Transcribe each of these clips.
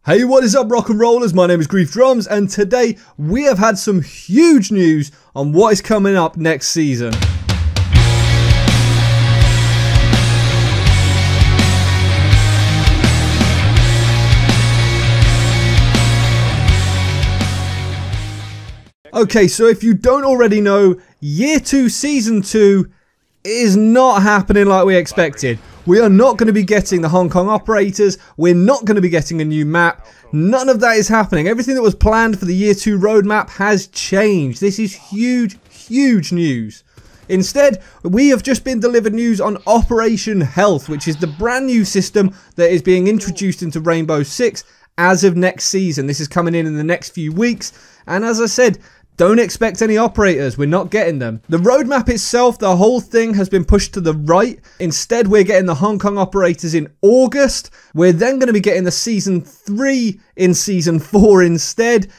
Hey, what is up, rock and rollers? My name is Griefdrums, and today we have had some huge news on what is coming up next season. Okay, so if you don't already know, Year 2 Season 2 is not happening like we expected. We are not going to be getting the Hong Kong operators. We're not going to be getting a new map. None of that is happening. Everything that was planned for the Year 2 roadmap has changed. This is huge, huge news. Instead, we have just been delivered news on Operation Health, which is the brand new system that is being introduced into Rainbow Six as of next season. This is coming in the next few weeks. And as I said, don't expect any operators, we're not getting them. The roadmap itself, the whole thing has been pushed to the right. Instead, we're getting the Hong Kong operators in August. We're then going to be getting the Season 3 in Season 4 instead,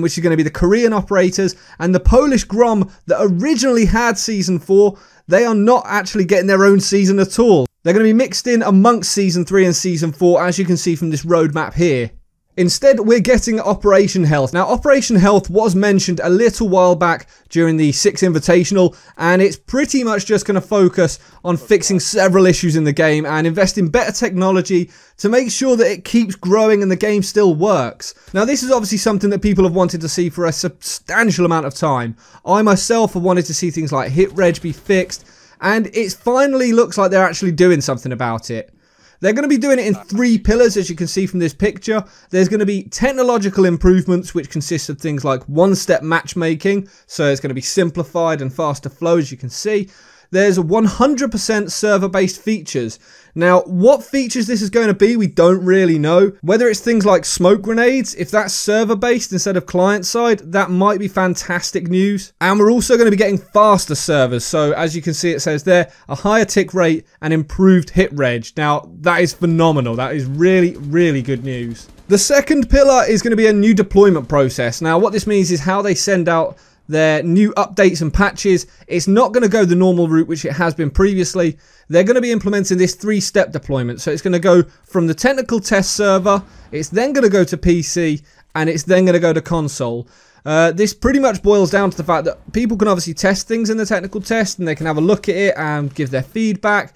which is going to be the Korean operators. And the Polish Grom that originally had Season 4, they are not actually getting their own season at all. They're going to be mixed in amongst Season 3 and Season 4, as you can see from this roadmap here. Instead, we're getting Operation Health. Now, Operation Health was mentioned a little while back during the 6 Invitational, and it's pretty much just going to focus on fixing several issues in the game and invest in better technology to make sure that it keeps growing and the game still works. Now, this is obviously something that people have wanted to see for a substantial amount of time. I myself have wanted to see things like hit reg be fixed, and it finally looks like they're actually doing something about it. They're going to be doing it in 3 pillars, as you can see from this picture. There's going to be technological improvements, which consists of things like one-step matchmaking. So it's going to be simplified and faster flow, as you can see. There's 100% server-based features. Now, what features this is going to be, we don't really know. Whether it's things like smoke grenades, if that's server-based instead of client-side, that might be fantastic news. And we're also going to be getting faster servers. So, as you can see, it says there, a higher tick rate and improved hit reg. Now, that is phenomenal. That is really, really good news. The second pillar is going to be a new deployment process. Now, what this means is how they send out their new updates and patches. It's not going to go the normal route which it has been previously. They're going to be implementing this 3-step deployment. So it's going to go from the technical test server, it's then going to go to PC, and it's then going to go to console. This pretty much boils down to the fact that people can obviously test things in the technical test, and they can have a look at it and give their feedback,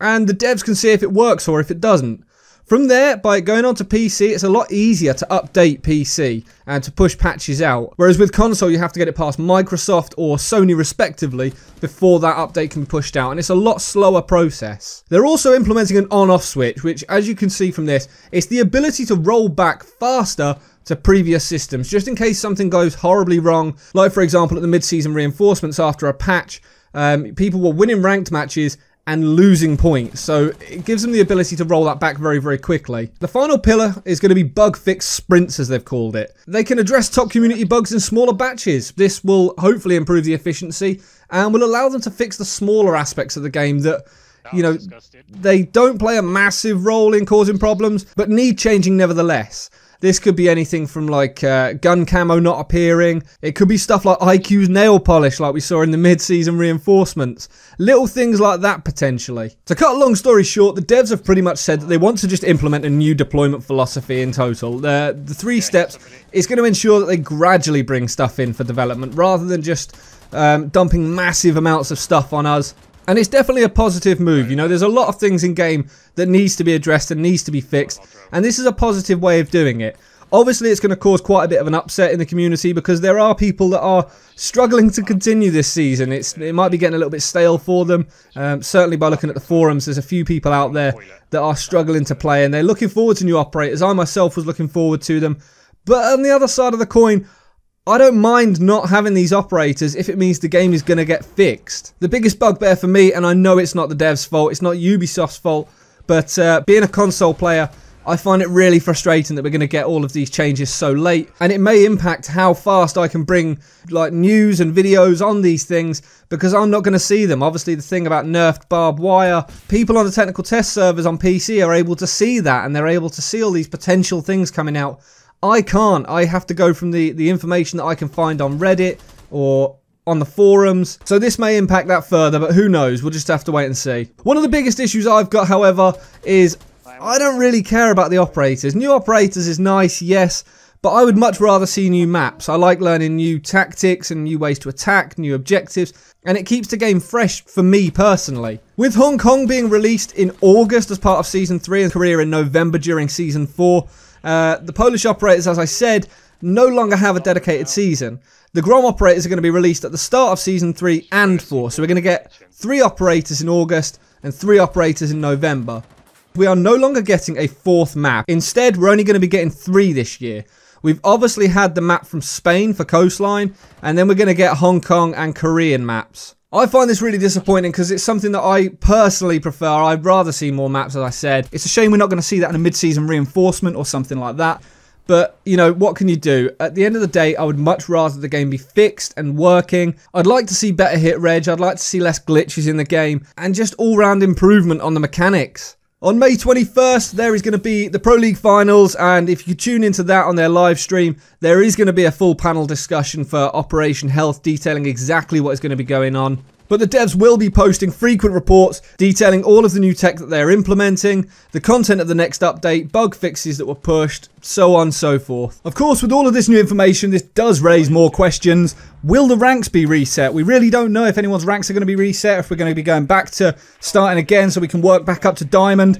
and the devs can see if it works or if it doesn't. From there, by going on to PC, it's a lot easier to update PC and to push patches out. Whereas with console, you have to get it past Microsoft or Sony respectively before that update can be pushed out. And it's a lot slower process. They're also implementing an on-off switch, which, as you can see from this, it's the ability to roll back faster to previous systems, just in case something goes horribly wrong. Like, for example, at the mid-season reinforcements after a patch, people were winning ranked matches and losing points, so it gives them the ability to roll that back very, very quickly. The final pillar is going to be bug fix sprints, as they've called it. They can address top community bugs in smaller batches. This will hopefully improve the efficiency and will allow them to fix the smaller aspects of the game that, you know, they don't play a massive role in causing problems, but need changing nevertheless. This could be anything from like gun camo not appearing. It could be stuff like IQ's nail polish like we saw in the mid-season reinforcements. Little things like that potentially. To cut a long story short, the devs have pretty much said that they want to just implement a new deployment philosophy in total. The 3 steps is going to ensure that they gradually bring stuff in for development rather than just dumping massive amounts of stuff on us. And it's definitely a positive move. You know, there's a lot of things in game that needs to be addressed and needs to be fixed, and this is a positive way of doing it. Obviously, it's going to cause quite a bit of an upset in the community because there are people that are struggling to continue this season. It might be getting a little bit stale for them. Certainly by looking at the forums, there's a few people out there that are struggling to play, and they're looking forward to new operators. I myself was looking forward to them. But on the other side of the coin, I don't mind not having these operators if it means the game is going to get fixed. The biggest bugbear for me, and I know it's not the devs' fault, it's not Ubisoft's fault, but being a console player, I find it really frustrating that we're going to get all of these changes so late, and it may impact how fast I can bring like news and videos on these things because I'm not going to see them. Obviously, the thing about nerfed barbed wire, people on the technical test servers on PC are able to see that, and they're able to see all these potential things coming out. I can't. I have to go from the information that I can find on Reddit or on the forums. So this may impact that further, but who knows? We'll just have to wait and see. One of the biggest issues I've got, however, is I don't really care about the operators. New operators is nice, yes, but I would much rather see new maps. I like learning new tactics and new ways to attack, new objectives, and it keeps the game fresh for me personally. With Hong Kong being released in August as part of Season 3 and Korea in November during Season 4, the Polish operators, as I said, no longer have a dedicated season. The Grom operators are going to be released at the start of Season 3 and 4, so we're going to get 3 operators in August and 3 operators in November. We are no longer getting a 4th map. Instead, we're only going to be getting 3 this year. We've obviously had the map from Spain for coastline, and then we're going to get Hong Kong and Korean maps. I find this really disappointing because it's something that I personally prefer. I'd rather see more maps, as I said. It's a shame we're not going to see that in a mid-season reinforcement or something like that. But, you know, what can you do? At the end of the day, I would much rather the game be fixed and working. I'd like to see better hit reg. I'd like to see less glitches in the game and just all-round improvement on the mechanics. On May 21st, there is going to be the Pro League Finals, and if you tune into that on their live stream, there is going to be a full panel discussion for Operation Health detailing exactly what is going to be going on. But the devs will be posting frequent reports detailing all of the new tech that they're implementing, the content of the next update, bug fixes that were pushed, so on and so forth. Of course, with all of this new information, this does raise more questions. Will the ranks be reset? We really don't know if anyone's ranks are going to be reset, if we're going to be going back to starting again so we can work back up to Diamond.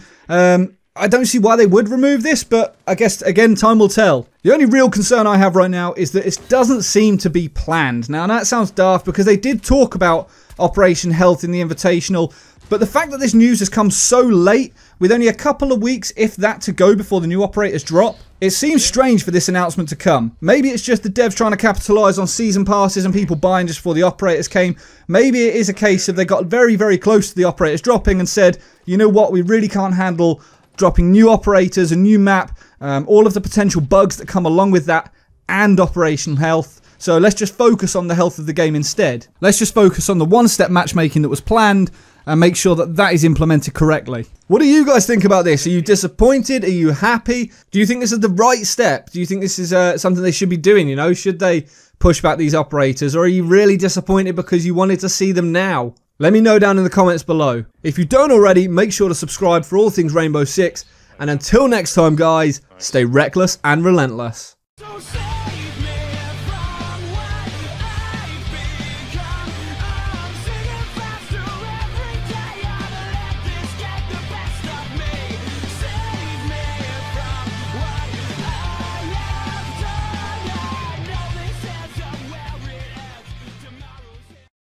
I don't see why they would remove this, but I guess, again, time will tell. The only real concern I have right now is that it doesn't seem to be planned. Now, that sounds daft because they did talk about Operation Health in the Invitational, but the fact that this news has come so late, with only a couple of weeks, if that, to go before the new operators drop, it seems strange for this announcement to come. Maybe it's just the devs trying to capitalise on season passes and people buying just before the operators came. Maybe it is a case of they got very, very close to the operators dropping and said, you know what, we really can't handle dropping new operators, a new map, all of the potential bugs that come along with that, and Operation Health. So let's just focus on the health of the game instead. Let's just focus on the one-step matchmaking that was planned and make sure that that is implemented correctly. What do you guys think about this? Are you disappointed? Are you happy? Do you think this is the right step? Do you think this is something they should be doing? You know, should they push back these operators? Or are you really disappointed because you wanted to see them now? Let me know down in the comments below. If you don't already, make sure to subscribe for all things Rainbow Six. And until next time, guys, stay reckless and relentless.